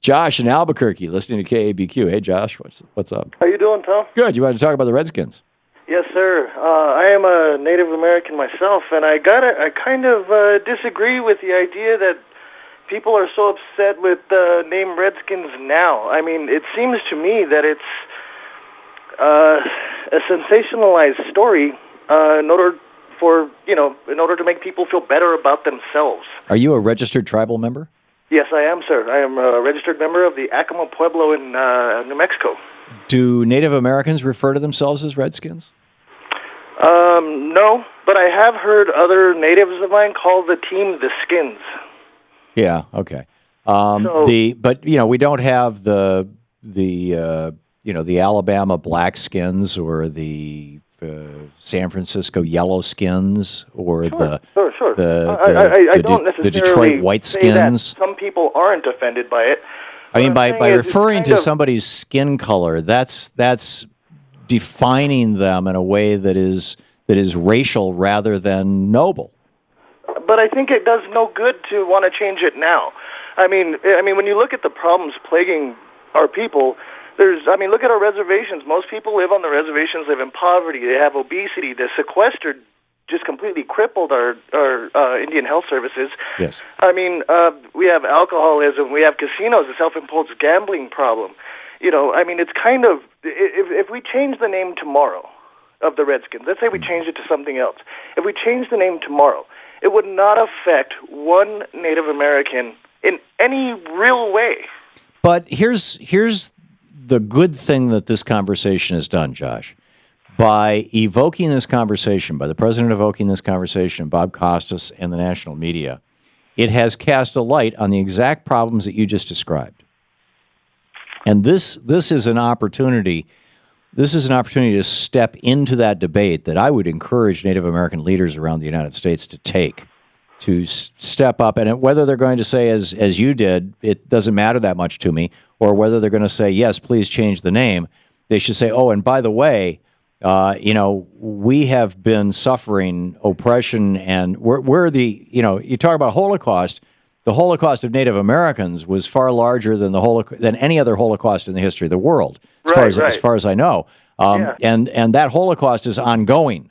Josh in Albuquerque, listening to KABQ. Hey, Josh, what's up? How you doing, Tom? Good. You want to talk about the Redskins? Yes, sir. I am a Native American myself, and I kind of disagree with the idea that people are so upset with the name Redskins now. I mean, it seems to me that it's a sensationalized story in order to make people feel better about themselves. Are you a registered tribal member? Yes, I am, sir. I am a registered member of the Acoma Pueblo in New Mexico. Do Native Americans refer to themselves as Redskins? No, but I have heard other natives of mine call the team the Skins. Yeah. Okay. But we don't have the Alabama Blackskins or the San Francisco Yellowskins or Sure. the Detroit Whiteskins. Some people aren't offended by it. I mean, by referring to somebody's skin color, that's defining them in a way that is racial rather than noble. But I think it does no good to want to change it now. I mean, when you look at the problems plaguing our people, look at our reservations. Most people live on the reservations, live in poverty. They have obesity. The sequester just completely crippled our Indian Health Services. Yes. I mean, we have alcoholism. We have casinos, a self-imposed gambling problem. It's kind of, if we change the name tomorrow of the Redskins, let's say we change it to something else. If we change the name tomorrow, it would not affect one Native American in any real way. But here's the good thing that this conversation has done, Josh. By evoking this conversation, by the president evoking this conversation, Bob Costas and the national media, it has cast a light on the exact problems that you just described. And this is an opportunity. This is an opportunity to step into that debate that I would encourage Native American leaders around the United States to take, to step up. And whether they're going to say, as you did, it doesn't matter that much to me, or whether they're going to say, yes, please change the name, they should say, oh, and by the way, we have been suffering oppression, and we're you talk about Holocaust. The Holocaust of Native Americans was far larger than than any other Holocaust in the history of the world, as far as I know. And that Holocaust is ongoing,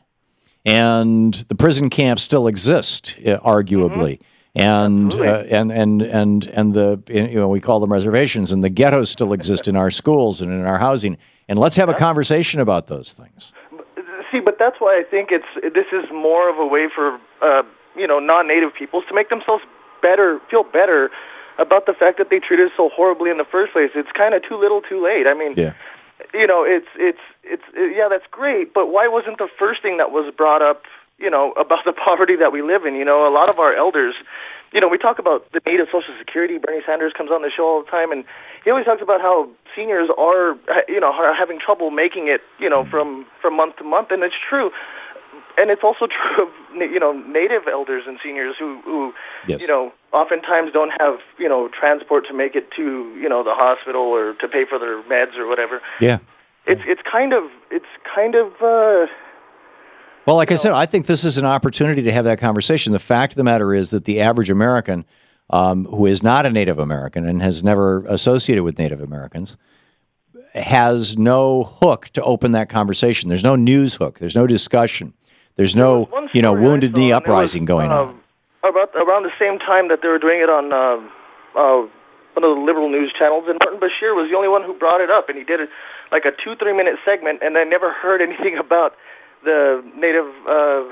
and the prison camps still exist, arguably, and the we call them reservations, and the ghettos still exist in our schools and in our housing. And let's have a conversation about those things. See, but that's why I think this is more of a way for non-native peoples to make themselves feel better about the fact that they treated us so horribly in the first place. It's kind of too little, too late. I mean, that's great, but why wasn't the first thing that was brought up, about the poverty that we live in? A lot of our elders, we talk about the need of Social Security. Bernie Sanders comes on the show all the time, and he always talks about how seniors are having trouble making it, from month to month, and it's true. And it's also true of, native elders and seniors who yes. Oftentimes don't have, transport to make it to, the hospital or to pay for their meds or whatever. Yeah. It's kind of. Well, like I said, I think this is an opportunity to have that conversation. The fact of the matter is that the average American who is not a Native American and has never associated with Native Americans has no hook to open that conversation. There's no news hook. There's no discussion. There's no, Wounded Knee uprising going on. Around the same time that they were doing it on one of the liberal news channels, and Martin Bashir was the only one who brought it up, and he did it like a 2-3 minute segment, and I never heard anything about the Native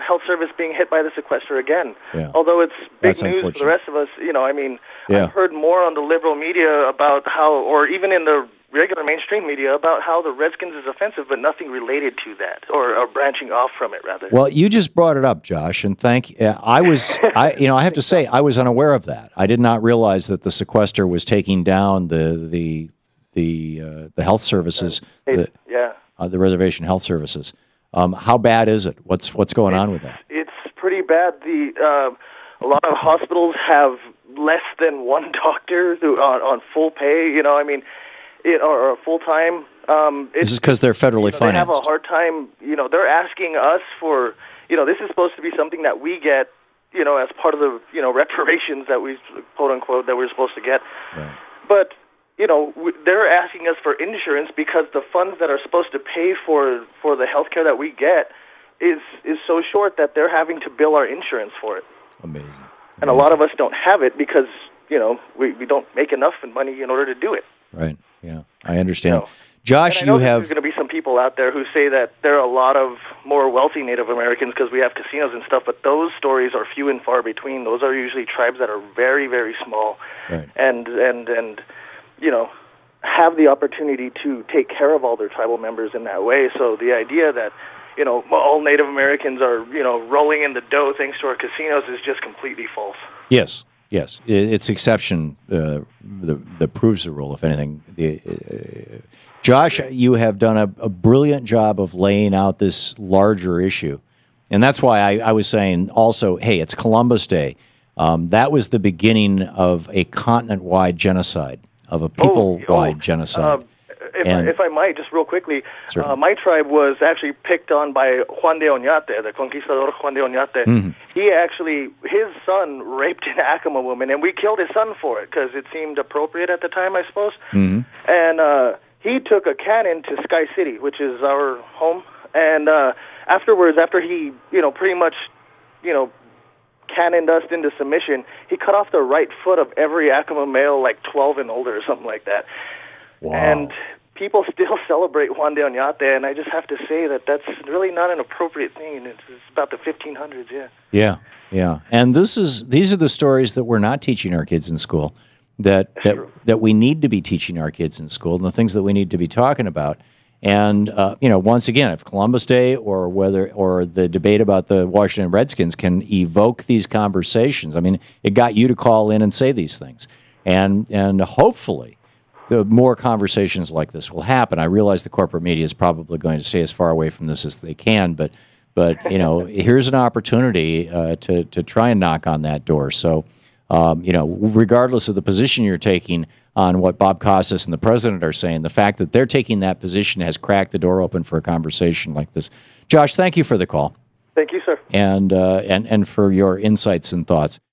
Health Service being hit by the sequester again. Yeah. Although it's big news for the rest of us, I've heard more on the liberal media about how, or even in the regular mainstream media, about how the Redskins is offensive, but nothing related to that, or branching off from it, rather. Well, you just brought it up, Josh, and I have to say, I was unaware of that. I did not realize that the sequester was taking down the health services, the reservation health services. How bad is it? What's going on with that? It's pretty bad. A lot of hospitals have less than one doctor on full pay. Or full time. This is because they're federally financed. They have a hard time. They're asking us for. This is supposed to be something that we get. As part of the reparations that we quote unquote that we're supposed to get. Right. But they're asking us for insurance because the funds that are supposed to pay for the health care that we get is so short that they're having to bill our insurance for it. Amazing. And a lot of us don't have it because, we don't make enough money in order to do it. Right. Yeah, I understand. So, Josh, and I know you have... there's going to be some people out there who say that there are a lot of more wealthy Native Americans because we have casinos and stuff, but those stories are few and far between. Those are usually tribes that are very, very small, right. and have the opportunity to take care of all their tribal members in that way. So the idea that all Native Americans are rolling in the dough thanks to our casinos is just completely false. Yes. It's exception that proves the rule, if anything. Josh, you have done a brilliant job of laying out this larger issue. And that's why I was saying also, hey, it's Columbus Day. That was the beginning of a continent-wide genocide, of a people-wide genocide. If I might, just real quickly, Certainly. my tribe was actually picked on by Juan de Oñate, the conquistador Juan de Oñate. Mm-hmm. His son raped an Acoma woman, and we killed his son for it because it seemed appropriate at the time, I suppose. Mm-hmm. And he took a cannon to Sky City, which is our home, and afterwards, after he, pretty much, cannoned us into submission, he cut off the right foot of every Acoma male, like 12 and older or something like that. Wow. And people still celebrate Juan de Oñate, and I just have to say that that's really not an appropriate thing, and it's about the 1500s, Yeah. And these are the stories that we're not teaching our kids in school, that we need to be teaching our kids in school, and the things that we need to be talking about. And once again, if Columbus Day or the debate about the Washington Redskins can evoke these conversations, I mean, it got you to call in and say these things, and hopefully the more conversations like this will happen. I realize the corporate media is probably going to stay as far away from this as they can, but here's an opportunity to try and knock on that door. So, regardless of the position you're taking on what Bob Costas and the president are saying, the fact that they're taking that position has cracked the door open for a conversation like this. Josh, thank you for the call. Thank you, sir. And for your insights and thoughts.